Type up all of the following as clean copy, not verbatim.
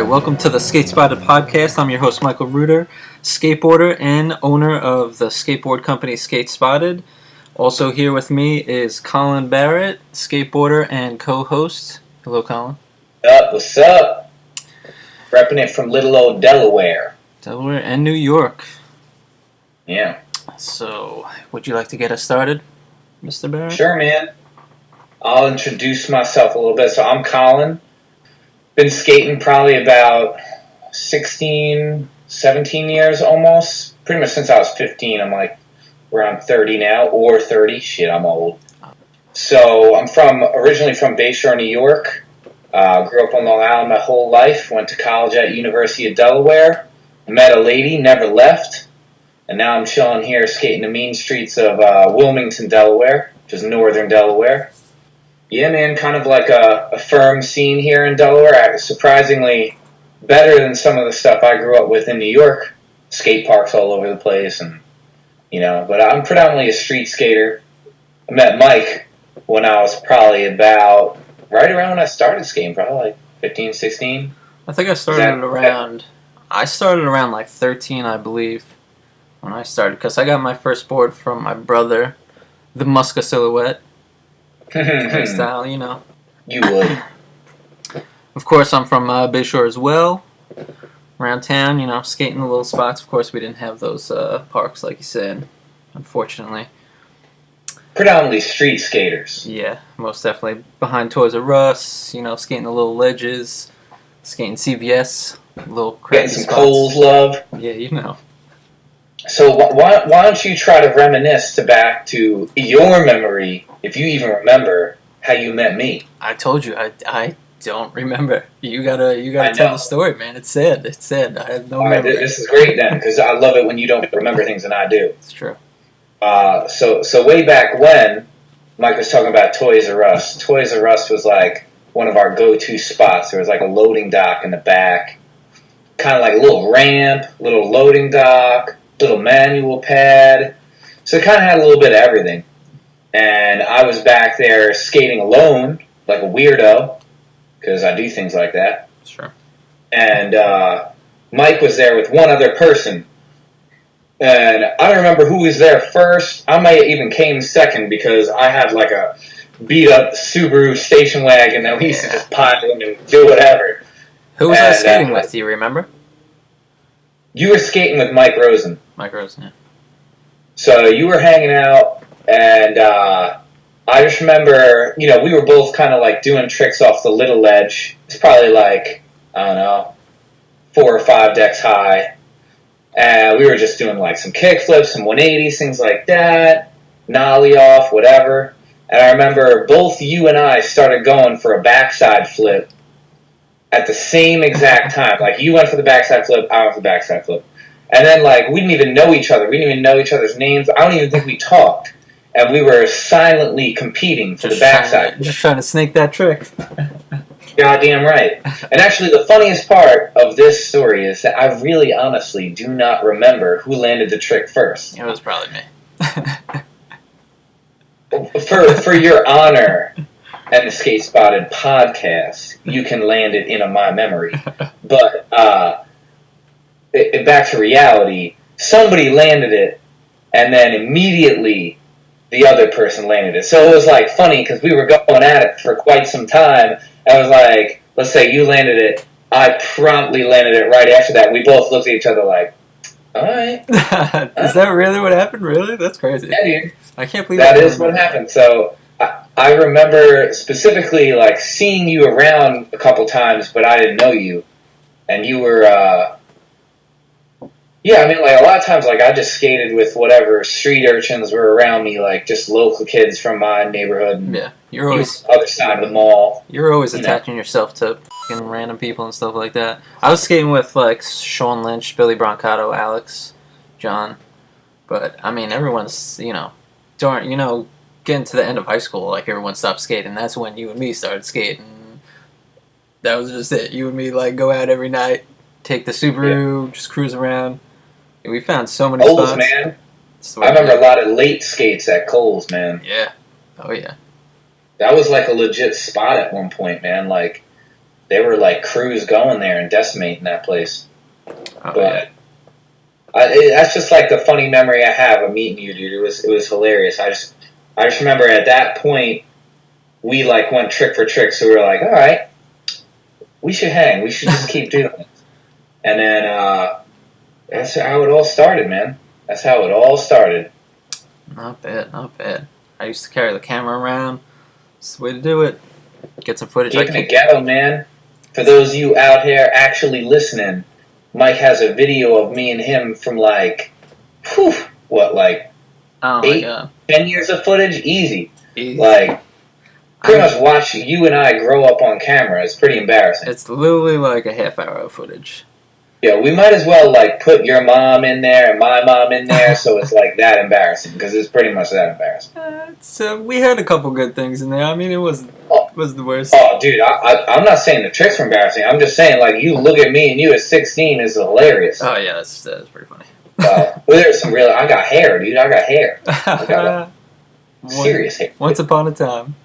welcome to the Skateboard Podcast. I'm your host, Michael Reuter, skateboarder and owner of the skateboard company Skatespotted. Also here with me is Colin Barratt, skateboarder and co-host. Hello, Colin. What's up? Repping it from little old Delaware. Delaware and New York. Yeah. So, would you like to get us started, Mr. Barratt? Sure, man. I'll introduce myself a little bit. So I'm Colin. Been skating probably about 16, 17 years almost. Pretty much since I was 15. I'm like around 30 now, or 30. Shit, I'm old. So I'm originally from Bayshore, New York. Grew up on Long Island my whole life. Went to college at University of Delaware. Met a lady, never left. And now I'm chilling here skating the mean streets of Wilmington, Delaware, which is northern Delaware. Yeah, man, kind of like a firm scene here in Delaware. Surprisingly better than some of the stuff I grew up with in New York. Skate parks all over the place, and but I'm predominantly a street skater. I met Mike when I was probably about right around when I started skating, probably like 15, 16. I think I started around like 13, I believe, when I started, because I got my first board from my brother, the Muska Silhouette. Style, You would. Of course, I'm from Bayshore as well. Around town, skating the little spots. Of course, we didn't have those parks, like you said, unfortunately. Predominantly street skaters. Yeah, most definitely. Behind Toys R Us, skating the little ledges, skating CVS, little crappy Getting some spots. Kohl's love. Yeah, So why don't you try to reminisce back to your memory, if you even remember, how you met me? I told you, I don't remember. You gotta tell the story, man. It's sad. I have no memory. Right, this is great then, because I love it when you don't remember things and I do. It's true. So way back when, Mike was talking about Toys R Us. Toys R Us was like one of our go-to spots. There was like a loading dock in the back, kind of like a little ramp, little loading dock, little manual pad. So it kind of had a little bit of everything. And I was back there skating alone, like a weirdo, because I do things like that. Sure. And Mike was there with one other person. And I don't remember who was there first. I might have even came second because I had like a beat-up Subaru station wagon that we used to just pile in and do whatever. Who was I skating with? Do you remember? You were skating with Mike Rosen. Mike Rosen, yeah. So you were hanging out, and I just remember, we were both kind of like doing tricks off the little ledge. It's probably like, I don't know, 4 or 5 decks high. And we were just doing like some kick flips, some 180s, things like that, nollie off, whatever. And I remember both you and I started going for a backside flip at the same exact time. Like, you went for the backside flip, I went for the backside flip. And then, like, we didn't even know each other. We didn't even know each other's names. I don't even think we talked. And we were silently competing for the backside flip. Just trying to snake that trick. Goddamn right. And actually, the funniest part of this story is that I really honestly do not remember who landed the trick first. It was probably me. For your honor and the Skatespotted podcast, you can land it in my memory. But back to reality, somebody landed it, and then immediately the other person landed it. So it was like funny because we were going at it for quite some time. I was like, let's say you landed it, I promptly landed it right after that. We both looked at each other like, all right. Is that really what happened? Really? That's crazy. Yeah, dude. I can't believe that is what happened. So I remember specifically like seeing you around a couple times, but I didn't know you. And you were, yeah, I mean, like, a lot of times, like, I just skated with whatever street urchins were around me, like, just local kids from my neighborhood. Yeah, you're always other side of the mall. You're always attaching yourself to fucking random people and stuff like that. I was skating with, like, Sean Lynch, Billy Brancato, Alex, John. But, I mean, everyone's, getting to the end of high school, like, everyone stopped skating. That's when you and me started skating. That was just it. You and me, like, go out every night, take the Subaru, just cruise around. We found so many Kohl's, spots. Man. I remember a lot of late skates at Kohl's, man. Yeah. Oh, yeah. That was like a legit spot at one point, man. Like, they were like crews going there and decimating that place. Oh, But that's just like the funny memory I have of meeting you, dude. It was hilarious. I just remember at that point we like went trick for trick, so we were like, all right, we should hang. We should just keep doing it. And then that's how it all started, man. That's how it all started. Not bad, not bad. I used to carry the camera around. It's the way to do it. Get some footage. Keeping it ghetto, man. For those of you out here actually listening, Mike has a video of me and him from like, like 8, 10 years of footage? Easy. Like, pretty much watch you and I grow up on camera. It's pretty embarrassing. It's literally like a half hour of footage. Yeah, we might as well like put your mom in there and my mom in there, so it's like that embarrassing, because it's pretty much that embarrassing. We had a couple good things in there. I mean, it was the worst. Oh, dude, I'm not saying the tricks were embarrassing. I'm just saying, like, you look at me and you at 16 is hilarious. Oh yeah, that's pretty funny. Well, there's some real. I got hair, dude. I got hair. I got serious hair. Once upon a time.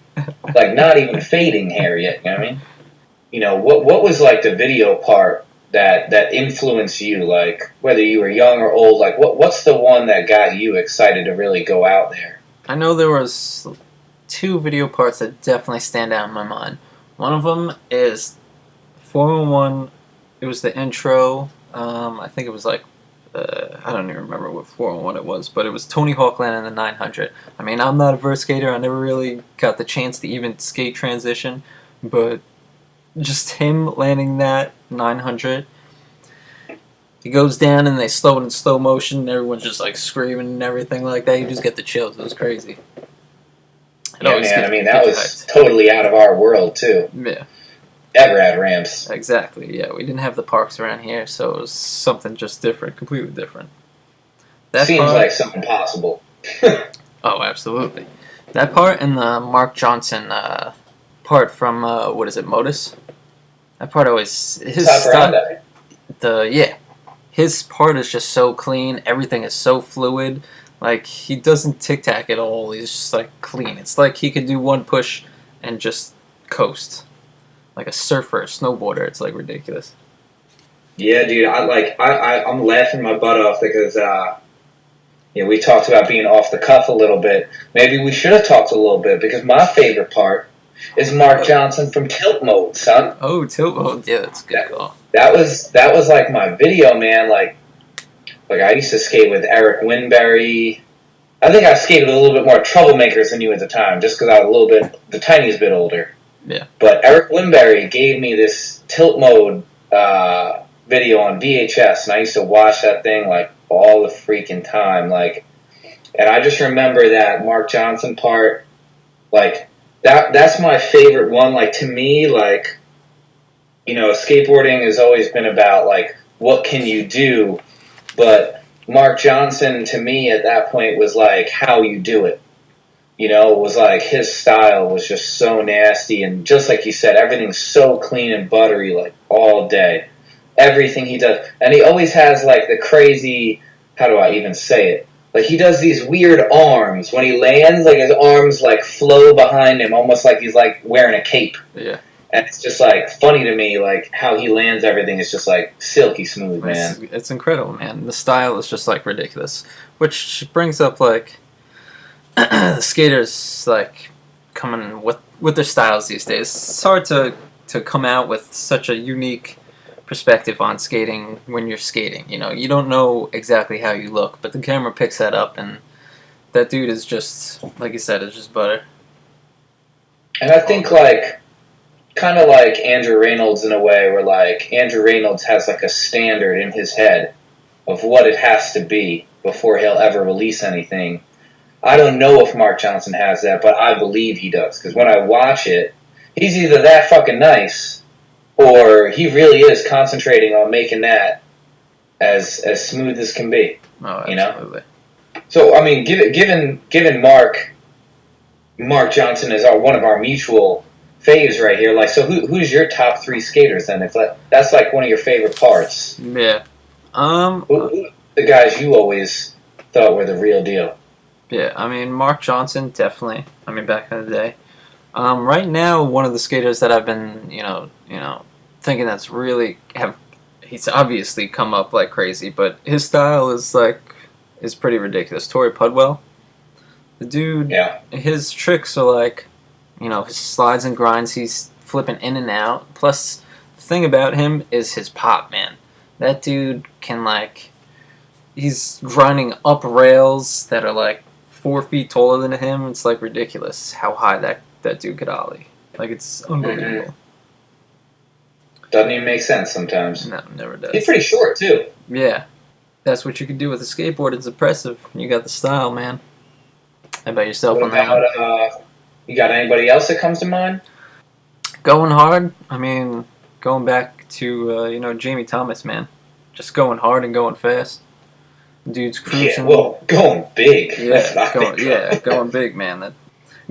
Like, not even fading hair yet. You know what I mean? You know, what was like the video part that influenced you? Like, whether you were young or old, like what's the one that got you excited to really go out there? I know there was 2 video parts that definitely stand out in my mind. One of them is 411. It was the intro. I think it was like I don't even remember what 411 it was, but it was Tony Hawk landing the 900. I mean, I'm not a vert skater. I never really got the chance to even skate transition, but just him landing that 900. He goes down and they slow it in slow motion and everyone's just like screaming and everything like that. You just get the chills. It was crazy. Yeah, man, I mean, that was totally out of our world, too. Yeah. Never had ramps. Exactly, yeah. We didn't have the parks around here, so it was something just different, completely different. That seems like something possible. Oh, absolutely. That part and the Mark Johnson part from, what is it, Modus? That part always... His part is just so clean. Everything is so fluid. Like, he doesn't tic-tac at all. He's just, like, clean. It's like he could do one push and just coast. Like a surfer, a snowboarder. It's, like, ridiculous. Yeah, dude. I'm laughing my butt off because, we talked about being off the cuff a little bit. Maybe we should have talked a little bit, because my favorite part is Mark Johnson from Tilt Mode, son. Oh, Tilt Mode. Yeah, that's a good call. That was like my video, man. Like I used to skate with Eric Winberry. I think I skated with a little bit more troublemakers than you at the time, just because I was the tiniest bit older. Yeah. But Eric Winberry gave me this Tilt Mode video on VHS, and I used to watch that thing like all the freaking time. Like, and I just remember that Mark Johnson part, like that's my favorite one. Like, to me, like, you know, skateboarding has always been about like what can you do, but Mark Johnson to me at that point was like how you do it. You know, it was like his style was just so nasty, and just like you said, everything's so clean and buttery, like all day. Everything he does, and he always has like the crazy, how do I even say it? Like, he does these weird arms when he lands, like his arms like flow behind him, almost like he's like wearing a cape. Yeah. And it's just like funny to me, like how he lands everything is just like silky smooth, man. It's incredible, man. The style is just like ridiculous, which brings up like the skaters like coming with their styles these days. It's hard to come out with such a unique perspective on skating when you're skating. You know, you don't know exactly how you look, but the camera picks that up, and that dude is just, like you said, is just butter. And I think like kind of like Andrew Reynolds in a way, where like Andrew Reynolds has like a standard in his head of what it has to be before he'll ever release anything. I don't know if Mark Johnson has that, but I believe he does, because when I watch it, he's either that fucking nice, or he really is concentrating on making that as smooth as can be. Oh, absolutely. You know? So, I mean, given Mark Johnson is one of our mutual faves right here, like, so who's your top 3 skaters then? If that's like one of your favorite parts. Yeah. Who the guys you always thought were the real deal? Yeah, I mean, Mark Johnson, definitely. I mean, back in the day. Right now, one of the skaters that I've been, thinking that's really he's obviously come up like crazy, but his style is pretty ridiculous. Torrey Pudwell, the dude, his tricks are like, his slides and grinds, he's flipping in and out. Plus, the thing about him is his pop, man. That dude can he's grinding up rails that are 4 feet taller than him. It's ridiculous how high that dude could ollie. It's unbelievable. Doesn't even make sense sometimes. No, never does. He's pretty short too. Yeah, that's what you can do with a skateboard. It's impressive. You got the style, man. How about yourself on that one? You got anybody else that comes to mind? Going hard. I mean, going back to Jamie Thomas, man. Just going hard and going fast. Dude's cruising. Yeah, well, going big. Yeah, going big, man.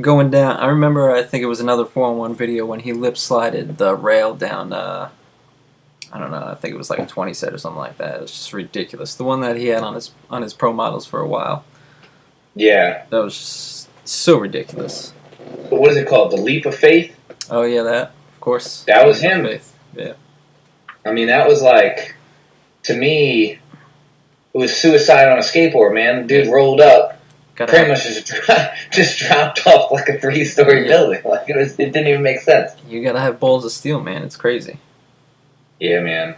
Going down. I remember, I think it was another 4-on-1 video when he lip slided the rail down. I don't know. I think it was a 20 set or something like that. It was just ridiculous. The one that he had on his pro models for a while. Yeah. That was just so ridiculous. But what is it called? The Leap of Faith? Oh yeah, that of course. That was him. Faith. Yeah. I mean, that was to me, it was suicide on a skateboard, man. The dude rolled up. Pretty much just dropped off like a 3-story building. It didn't even make sense. You gotta have balls of steel, man. It's crazy. Yeah, man.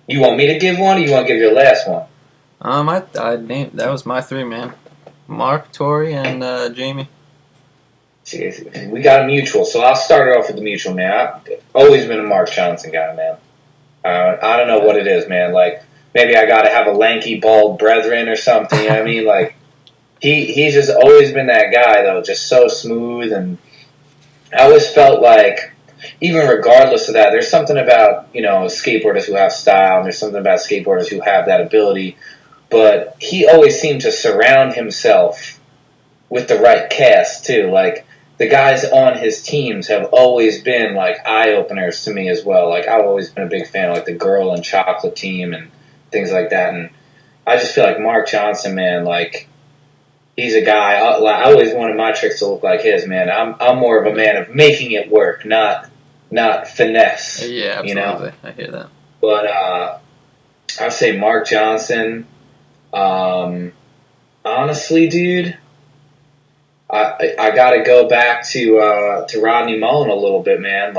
You want me to give one, or you want to give your last one? I named that was my 3, man. Mark, Tori, and Jamie. We got a mutual, so I'll start it off with the mutual, man. I've always been a Mark Johnson guy, man. I don't know what it is, man. Maybe I gotta have a lanky, bald brethren or something. You know what I mean? He's just always been that guy, though, just so smooth. And I always felt even regardless of that, there's something about, skateboarders who have style, and there's something about skateboarders who have that ability. But he always seemed to surround himself with the right cast, too. The guys on his teams have always been, eye-openers to me as well. I've always been a big fan of, the Girl and Chocolate team and things like that. And I just feel like Mark Johnson, man, he's a guy. I always wanted my tricks to look like his, man. I'm more of a man of making it work, not finesse. Yeah, absolutely. I hear that. But I say Mark Johnson. Honestly, dude, I gotta go back to Rodney Mullen a little bit, man.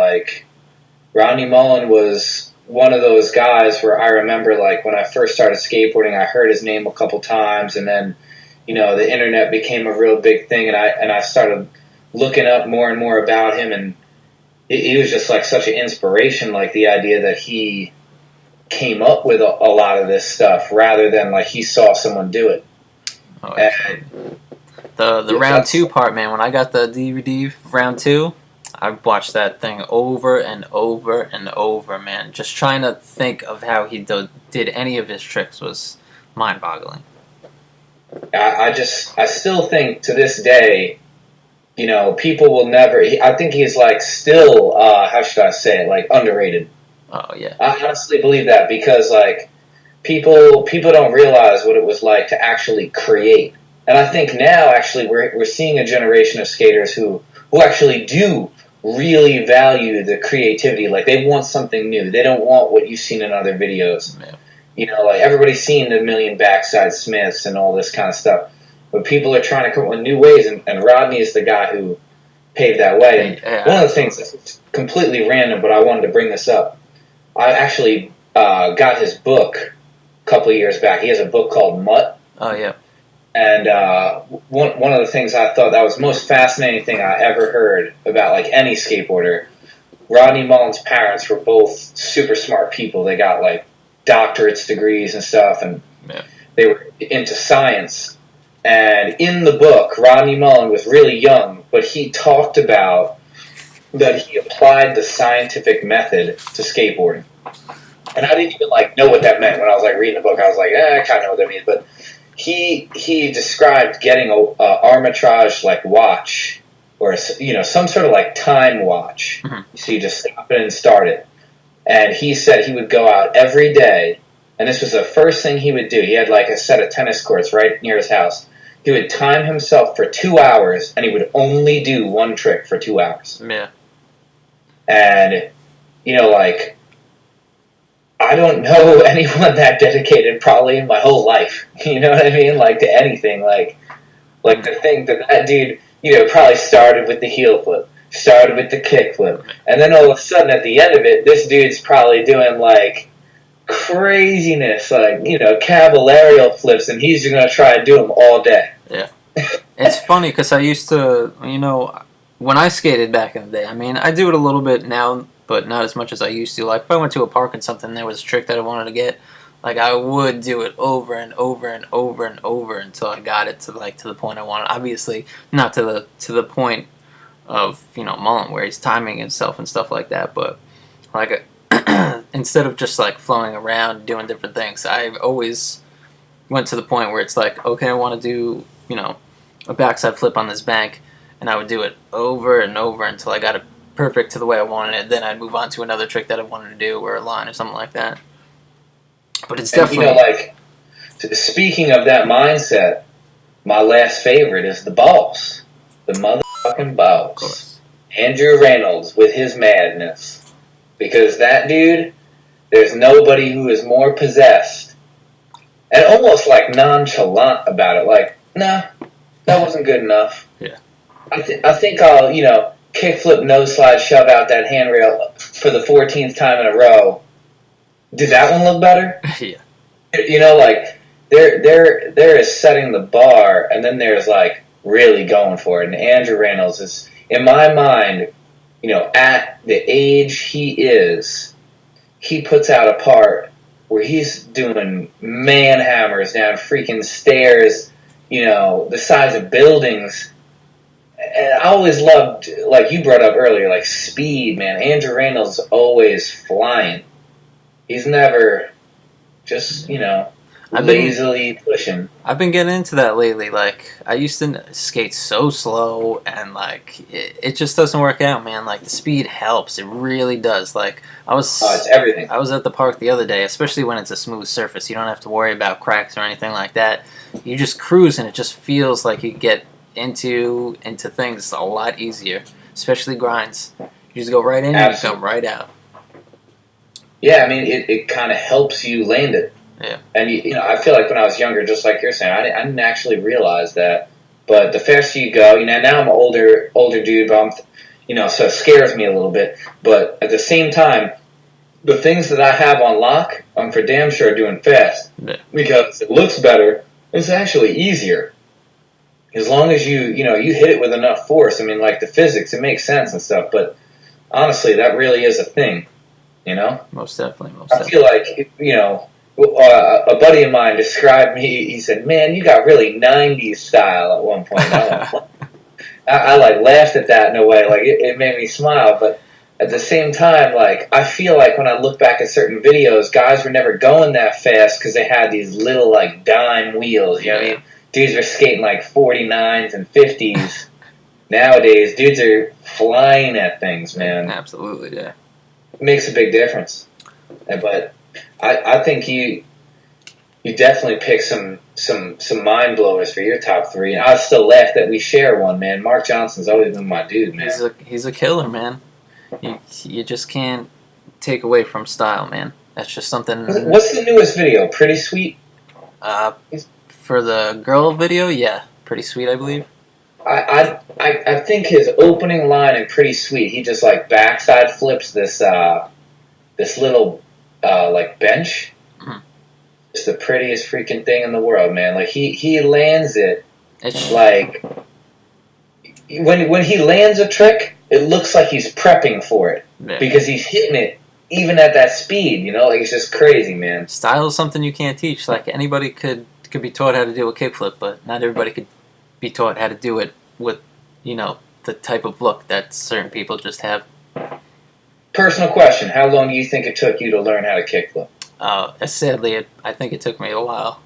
Rodney Mullen was one of those guys where I remember, when I first started skateboarding, I heard his name a couple times, and then the internet became a real big thing, and I started looking up more and more about him, and he was just such an inspiration, the idea that he came up with a lot of this stuff rather than he saw someone do it. Oh, the round 2 part, man, when I got the DVD round 2, I watched that thing over and over and over, man. Just trying to think of how he did any of his tricks was mind-boggling. I still think to this day, people will never. I think he's still. How should I say it? Underrated. Oh yeah. I honestly believe that because people don't realize what it was like to actually create. And I think now actually we're seeing a generation of skaters who actually do really value the creativity. They want something new. They don't want what you've seen in other videos. Yeah. Everybody's seen the million backside Smiths and all this kind of stuff. But people are trying to come up with new ways, and Rodney is the guy who paved that way. And one of the things that's completely random, but I wanted to bring this up. I actually got his book a couple of years back. He has a book called Mutt. Oh, yeah. And one of the things I thought that was the most fascinating thing I ever heard about any skateboarder, Rodney Mullen's parents were both super smart people. They got doctorates degrees and stuff, and they were into science. And in the book, Rodney Mullen was really young, but he talked about that he applied the scientific method to skateboarding. And I didn't even know what that meant when I was reading the book. I was I kind of know what that means, but he described getting a arbitrage watch, or some sort of time watch. Mm-hmm. So you just stop it and start it. And he said he would go out every day, and this was the first thing he would do. He had a set of tennis courts right near his house. He would time himself for 2 hours, and he would only do one trick for 2 hours. Yeah. And like, I don't know anyone that dedicated probably in my whole life. You know what I mean? Like, to anything. Like the thing that dude, probably started with the heel flip, started with the kick flip, and then all of a sudden at the end of it, this dude's probably doing, like, craziness, like, caballerial flips, and he's just going to try to do them all day. Yeah. It's funny because I used to, when I skated back in the day, I mean, I do it a little bit now, but not as much as I used to. Like, if I went to a park and something, there was a trick that I wanted to get, like, I would do it over and over and over and over until I got it to the point I wanted. Obviously, not to the point of, Mullen, where he's timing himself and stuff like that, but, like, instead of just, like, flowing around doing different things, I always went to the point where it's like, okay, I want to do, a backside flip on this bank, and I would do it over and over until I got it perfect to the way I wanted it. Then I'd move on to another trick that I wanted to do, or a line or something like that. But it's definitely... speaking of that mindset, my last favorite is the balls. The motherfucking balls. Of course. Andrew Reynolds with his madness. Because that dude, there's nobody who is more possessed and almost, like, nonchalant about it. Like, nah, that wasn't good enough. Yeah. I think I'll, kickflip, nose slide, shove out that handrail for the 14th time in a row. Did that one look better? Yeah. Like, there is setting the bar, and then there's, like, really going for it. And Andrew Reynolds is, in my mind, at the age he is, he puts out a part where he's doing man hammers down freaking stairs, the size of buildings. And I always loved, like you brought up earlier, like, speed, man. Andrew Reynolds is always flying. He's never just, lazily pushing. I've been getting into that lately. Like, I used to skate so slow, and, like, it just doesn't work out, man. Like, the speed helps. It really does. Like, it's everything. I was at the park the other day, especially when it's a smooth surface. You don't have to worry about cracks or anything like that. You just cruise, and it just feels like you get into things a lot easier, especially grinds. You just go right in and you come right out. Yeah, I mean, it kind of helps you land it. Yeah. And, I feel like when I was younger, just like you're saying, I didn't actually realize that. But the faster you go, now I'm an older dude, but so it scares me a little bit. But at the same time, the things that I have on lock, I'm for damn sure doing fast. Yeah. Because it looks better. It's actually easier. As long as you hit it with enough force. I mean, like, the physics, it makes sense and stuff. But honestly, that really is a thing, Most definitely. I feel like, a buddy of mine described me, he said, man, you got really 90s style at one point. I like, laughed at that in a way. Like, it made me smile. But at the same time, like, I feel like when I look back at certain videos, guys were never going that fast because they had these little, like, dime wheels, you know what I mean? Dudes are skating like 49s and 50s. Nowadays, dudes are flying at things, man. Absolutely, yeah. It makes a big difference. But I think you definitely pick some mind blowers for your top three. And I still laugh that we share one, man. Mark Johnson's always been my dude, man. He's a killer, man. You just can't take away from style, man. That's just something. What's the newest video? Pretty Sweet? For the girl video, yeah. Pretty Sweet, I believe. I think his opening line in Pretty Sweet, he just, like, backside flips this little like, bench. Mm-hmm. It's the prettiest freaking thing in the world, man. Like, he lands it, like, when he lands a trick, it looks like he's prepping for it. Yeah. Because he's hitting it even at that speed, like, it's just crazy, man. Style is something you can't teach. Like, anybody could be taught how to do a kickflip, but not everybody could be taught how to do it with, the type of look that certain people just have. Personal question: how long do you think it took you to learn how to kickflip? Sadly, I think it took me a while.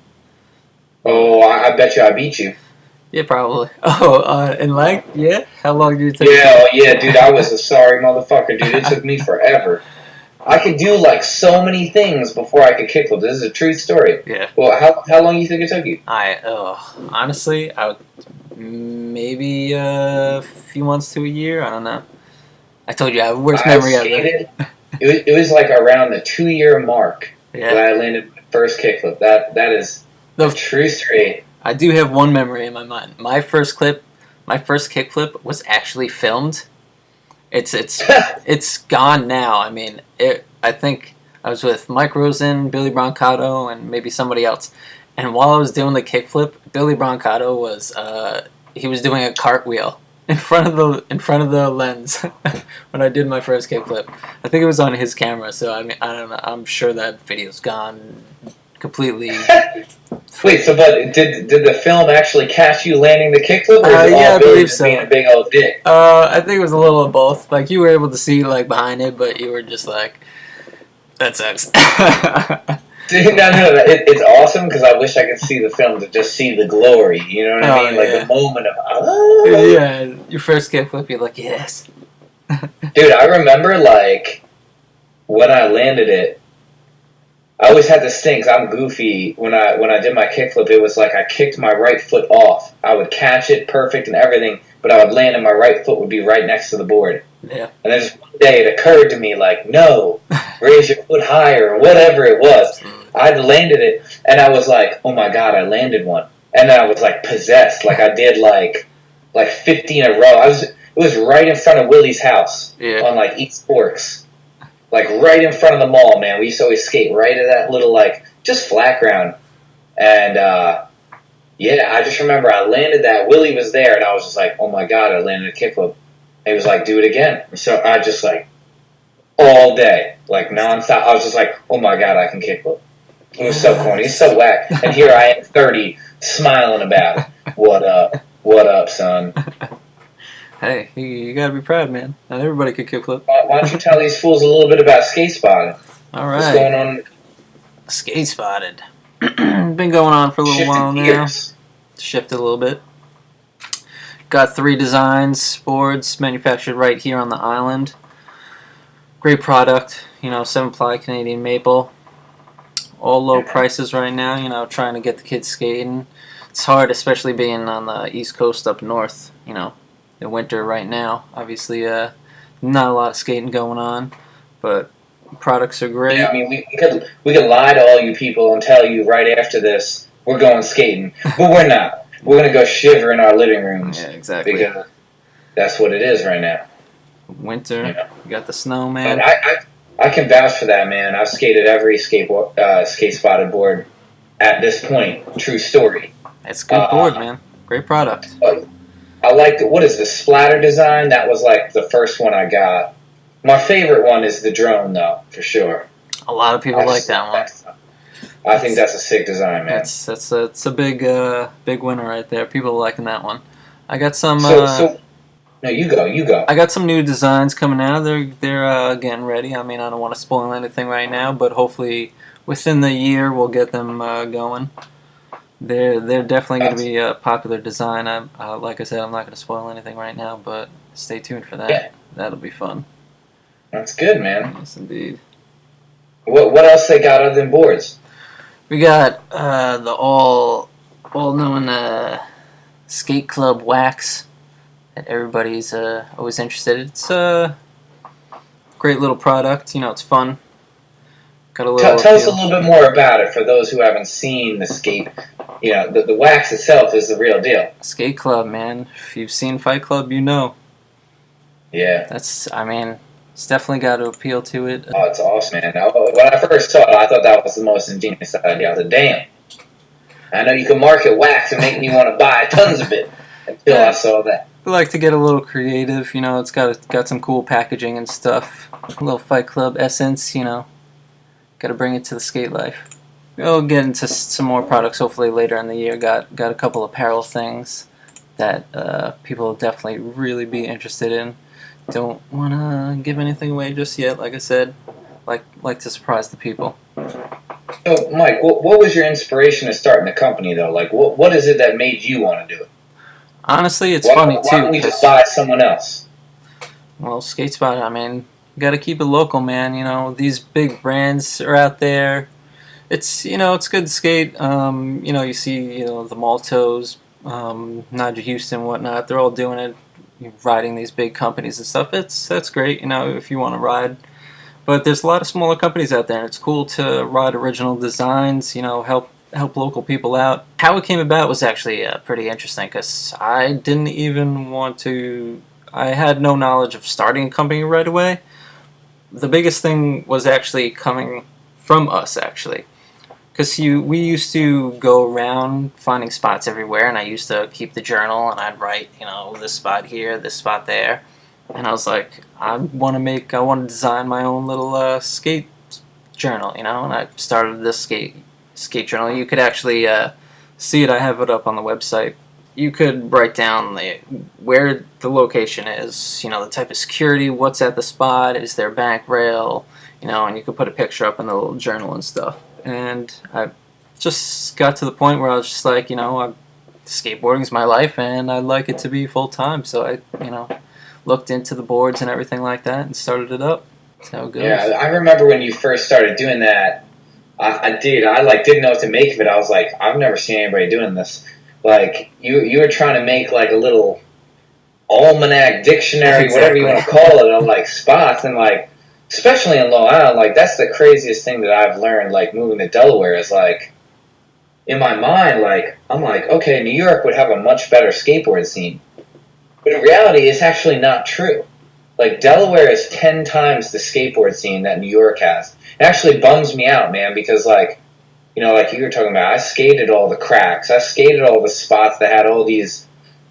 Oh, I bet you I beat you. Yeah, probably. Oh, in leg? Yeah? How long did it take? Yeah, dude, I was a sorry motherfucker, dude. It took me forever. I could do, like, so many things before I could kickflip. This is a true story. Yeah. Well, how long do you think it took you? Honestly, I would maybe a few months to a year. I don't know. I told you I have the worst memory ever. it was like around the 2-year mark Yeah. that I landed my first kickflip. That is a true story. I do have one memory in my mind. My first kickflip was actually filmed. It's gone now. I mean, I think I was with Mike Rosen, Billy Brancato, and maybe somebody else. And while I was doing the kickflip, Billy Brancato was he was doing a cartwheel in front of the lens when I did my first kickflip. I think it was on his camera, so I mean I don't know. I'm sure that video's gone completely. Wait, so but did the film actually catch you landing the kickflip, or is it all I Billy believe just so. being a big old dick? I think it was a little of both. Like you were able to see like behind it, but you were just like, that sucks. Dude, no, it's awesome because I wish I could see the film to just see the glory. You know what I mean? Like the moment of yeah, your first kickflip, you're like, yes. Dude, I remember like when I landed it. I always had this thing, 'cause I'm goofy. When I did my kickflip, it was like I kicked my right foot off. I would catch it perfect and everything, but I would land and my right foot would be right next to the board. Yeah. And then just one day it occurred to me, like, no, raise your foot higher, or whatever it was. I landed it, and I was like, oh my god, I landed one. And then I was like possessed. Like I did like 50 in a row. It was right in front of Willie's house on like East Forks. Like, right in front of the mall, man. We used to always skate right at that little, like, just flat ground. And, yeah, I just remember I landed that. Willie was there, and I was just like, oh, my God, I landed a kickflip. And he was like, do it again. And so I just, like, all day, like, nonstop. I was just like, oh, my God, I can kickflip. It was so corny. It's so whack. And here I am, 30, smiling about it. What up? What up, son? Hey, you gotta be proud, man. Not everybody could kickflip. Why don't you tell these fools a little bit about skate spotting? All right. What's going on? Skate spotted. Been going on for a little while now. Shifted a little bit. Got 3 designs, boards manufactured right here on the island. Great product, 7-ply Canadian maple. All low prices right now, trying to get the kids skating. It's hard, especially being on the East Coast up north, the winter right now. Obviously, not a lot of skating going on, but products are great. Yeah, I mean, we could lie to all you people and tell you right after this we're going skating, but we're not. We're gonna go shiver in our living rooms. Yeah, exactly. Because that's what it is right now. Winter, you got the snow, man. But I can vouch for that, man. I've skated every skate spotted board at this point. True story. It's a good board, man. Great product. I like what is the splatter design? That was like the first one I got. My favorite one is the drone, though, for sure. A lot of people like that one. I think that's a sick design, man. It's a big winner right there. People are liking that one. I got some. No, you go. I got some new designs coming out. They're getting ready. I mean, I don't want to spoil anything right now, but hopefully within the year we'll get them going. They're definitely going to be a popular design. Like I said, I'm not going to spoil anything right now, but stay tuned for that. Yeah. That'll be fun. That's good, man. Yes, indeed. What else they got other than boards? We got the all known skate club wax that everybody's always interested in. It's a great little product. It's fun. Got a little tell us a little bit more about it for those who haven't seen the skate. The wax itself is the real deal. Skate club, man. If you've seen Fight Club, you know. Yeah. It's definitely got to appeal to it. Oh, it's awesome, man. When I first saw it, I thought that was the most ingenious idea. I was like, damn. I know you can market wax and make me want to buy tons of it until I saw that. I like to get a little creative. It's got some cool packaging and stuff. A little Fight Club essence, Got to bring it to the skate life. We'll get into some more products hopefully later in the year. Got a couple apparel things that people will definitely really be interested in. Don't want to give anything away just yet. Like I said, like to surprise the people. So, Mike, what was your inspiration to starting the company, though? Like, what is it that made you want to do it? Honestly, it's funny, too. Why don't we just buy someone else? Well, Skate Spot, you got to keep it local, man. These big brands are out there. It's, it's good to skate. You see, the Maltos, Nadja Houston, whatnot. They're all doing it, riding these big companies and stuff. That's great, if you want to ride. But there's a lot of smaller companies out there, and it's cool to ride original designs, help local people out. How it came about was actually pretty interesting, because I didn't even want to... I had no knowledge of starting a company right away. The biggest thing was actually coming from us, actually. Because we used to go around finding spots everywhere, and I used to keep the journal, and I'd write, this spot here, this spot there. And I was like, I want to design my own little skate journal, and I started this skate journal. You could actually see it. I have it up on the website. You could write down where the location is, the type of security, what's at the spot, is there a bank rail, and you could put a picture up in the little journal and stuff. And I just got to the point where I was just like, skateboarding is my life, and I'd like it to be full time. So I, looked into the boards and everything like that and started it up. That's how it goes. Yeah, I remember when you first started doing that. I didn't know what to make of it. I was like, I've never seen anybody doing this. Like, you were trying to make like a little almanac, dictionary, Exactly. whatever you want to call it, on like spots, and like, especially in Long Island, like that's the craziest thing that I've learned, like moving to Delaware, is like, in my mind, like, I'm like, okay, New York would have a much better skateboard scene. But in reality, it's actually not true. Like, Delaware is 10 times the skateboard scene that New York has. It actually bums me out, man, because, like you were talking about, I skated all the cracks. I skated all the spots that had all these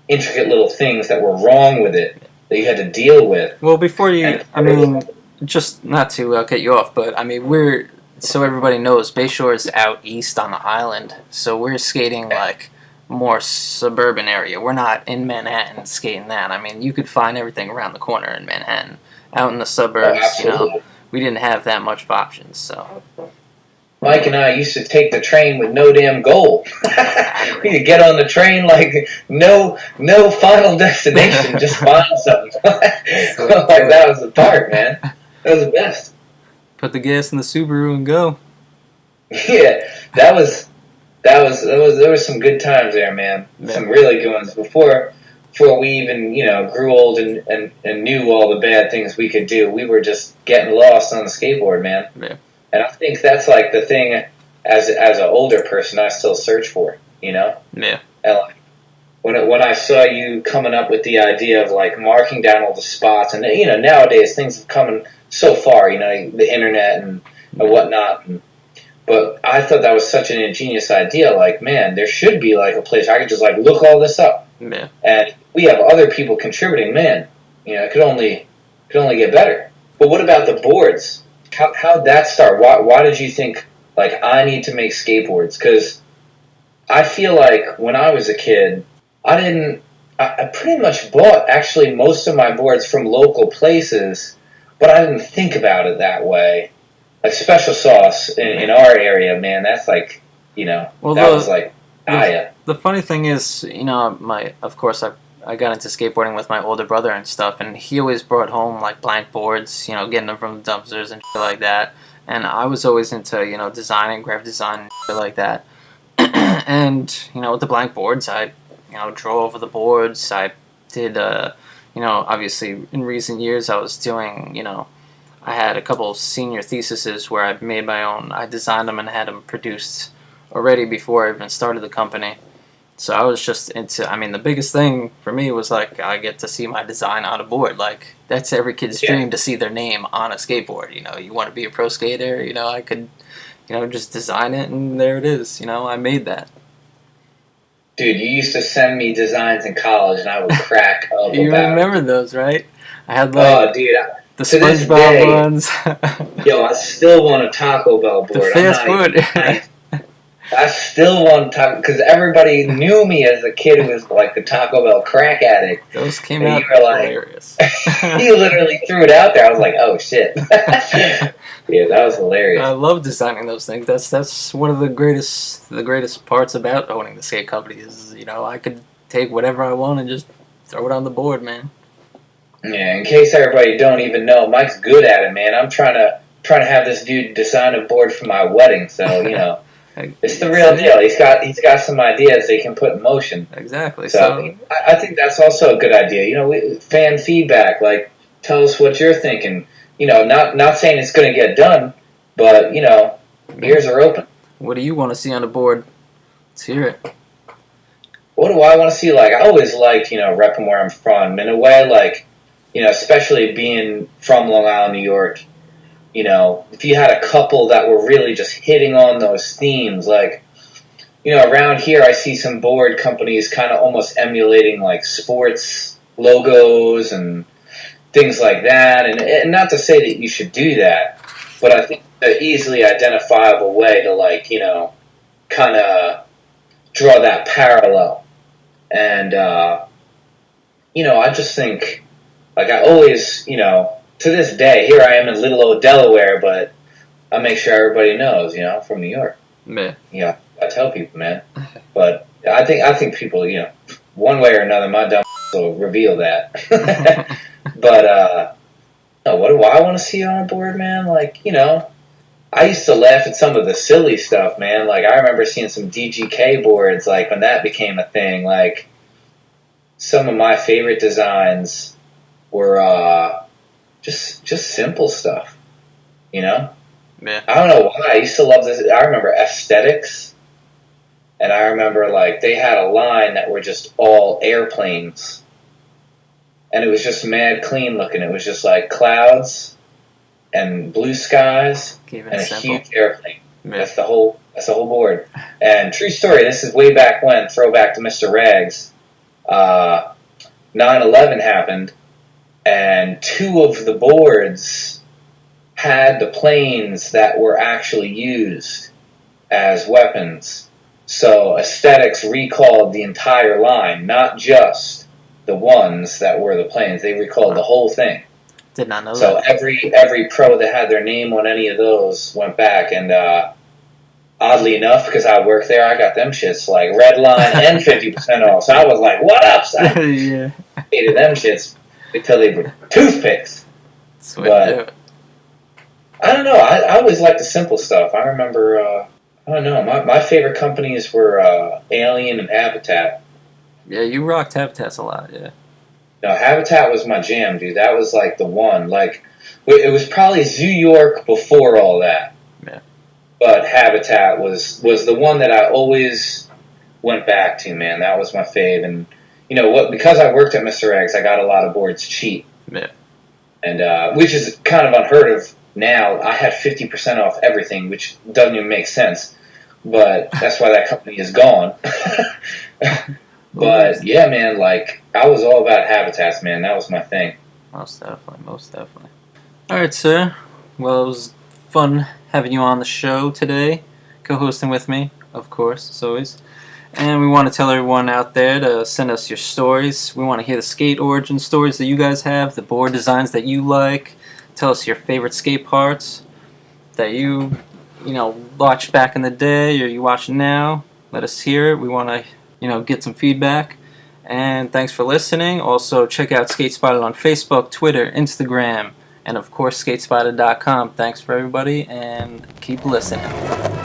intricate little things that were wrong with it that you had to deal with. Well, before you, just not to cut you off, but, so everybody knows, Bayshore is out east on the island, so we're skating, like, more suburban area. We're not in Manhattan skating that. You could find everything around the corner in Manhattan. Out in the suburbs, we didn't have that much of options, so... Mike and I used to take the train with no damn goal. We could get on the train like no final destination, just find something. Like, that was the part, man. That was the best. Put the gas in the Subaru and go. Yeah, there were some good times there, man. Yeah. Some really good ones before we even grew old and knew all the bad things we could do. We were just getting lost on the skateboard, man. Yeah. And I think that's like the thing as an older person I still search for, Yeah. And like when I saw you coming up with the idea of like marking down all the spots, and nowadays things have come so far, the internet and whatnot. But I thought that was such an ingenious idea. Like, man, there should be like a place I could just like look all this up. Yeah. And we have other people contributing. Man, it could only get better. But what about the boards? How'd that start? Why did you think, like, I need to make skateboards? Because I feel like when I was a kid, I pretty much bought, actually, most of my boards from local places, but I didn't think about it that way. Like, Special Sauce in our area, man, that's like, was like, The funny thing is, of course, I got into skateboarding with my older brother and stuff, and he always brought home, like, blank boards, getting them from the dumpsters and shit like that. And I was always into, designing, graphic design and shit like that. And, with the blank boards, I, draw over the boards. I did, obviously, in recent years, I was doing, I had a couple of senior theses where I made my own. I designed them and had them produced already before I even started the company. So I was just into, the biggest thing for me was, like, I get to see my design on a board. Like, that's every kid's dream, to see their name on a skateboard. You want to be a pro skater, I could, just design it, and there it is. I made that. Dude, you used to send me designs in college, and I would crack up You about remember those, right? I had, like, the to this SpongeBob day, ones. Yo, I still want a Taco Bell board. The fast food. I still want Taco, because everybody knew me as a kid who was like the Taco Bell crack addict. Those came and out you were like, hilarious. You literally threw it out there. I was like, oh shit. Yeah, that was hilarious. I love designing those things. That's one of the greatest parts about owning the skate company is, I could take whatever I want and just throw it on the board, man. Yeah, in case everybody don't even know, Mike's good at it, man. I'm trying to have this dude design a board for my wedding, so it's the real deal. He's got some ideas that he can put in motion. Exactly. So I think that's also a good idea. Fan feedback, like, tell us what you're thinking. not saying it's going to get done, but, ears are open. What do you want to see on the board? Let's hear it. What do I want to see? Like, I always liked, repping where I'm from. In a way, like, especially being from Long Island, New York, if you had a couple that were really just hitting on those themes, like, around here I see some board companies kind of almost emulating, like, sports logos and things like that. And not to say that you should do that, but I think an easily identifiable way to, like, kind of draw that parallel. And, I just think, like, I always, to this day, here I am in little old Delaware, but I make sure everybody knows, from New York. Man. Yeah, I tell people, man. But I think people, one way or another, my dumb will reveal that. But, what do I want to see on a board, man? Like, I used to laugh at some of the silly stuff, man. Like, I remember seeing some DGK boards, like, when that became a thing. Like, some of my favorite designs were just simple stuff, Yeah. I don't know why. I used to love this. I remember aesthetics, and I remember, like, they had a line that were just all airplanes, and it was just mad clean looking. It was just, like, clouds and blue skies and a huge airplane. Yeah. That's the whole board. And true story, this is way back when, throwback to Mr. Rags, 9/11 happened, and two of the boards had the planes that were actually used as weapons. So aesthetics recalled the entire line, not just the ones that were the planes. They recalled the whole thing. Did not know so that. every pro that had their name on any of those went back, and oddly enough, because I worked there, I got them shits like red line and 50% off. So I was like, "What up, son?" Yeah. Hated them shits until they were toothpicks. But I don't know. I always liked the simple stuff. I remember. I don't know. My favorite companies were Alien and Habitat. Yeah, you rocked Habitats a lot. Yeah. No, Habitat was my jam, dude. That was like the one. Like, it was probably Zoo York before all that. Yeah. But Habitat was the one that I always went back to, man. That was my fave. And because I worked at Mr. Eggs, I got a lot of boards cheap. Yeah. And which is kind of unheard of now. I had 50% off everything, which doesn't even make sense. But that's why that company is gone. But yeah, man, like, I was all about Habitats, man. That was my thing. Most definitely. All right, sir. Well, it was fun having you on the show today, co-hosting with me, of course, as always. And we want to tell everyone out there to send us your stories. We want to hear the skate origin stories that you guys have, the board designs that you like. Tell us your favorite skate parts that you watched back in the day or you watch now. Let us hear it. We want to get some feedback. And thanks for listening. Also, check out Skatespotted on Facebook, Twitter, Instagram, and of course, skatespotted.com. Thanks for everybody, and keep listening.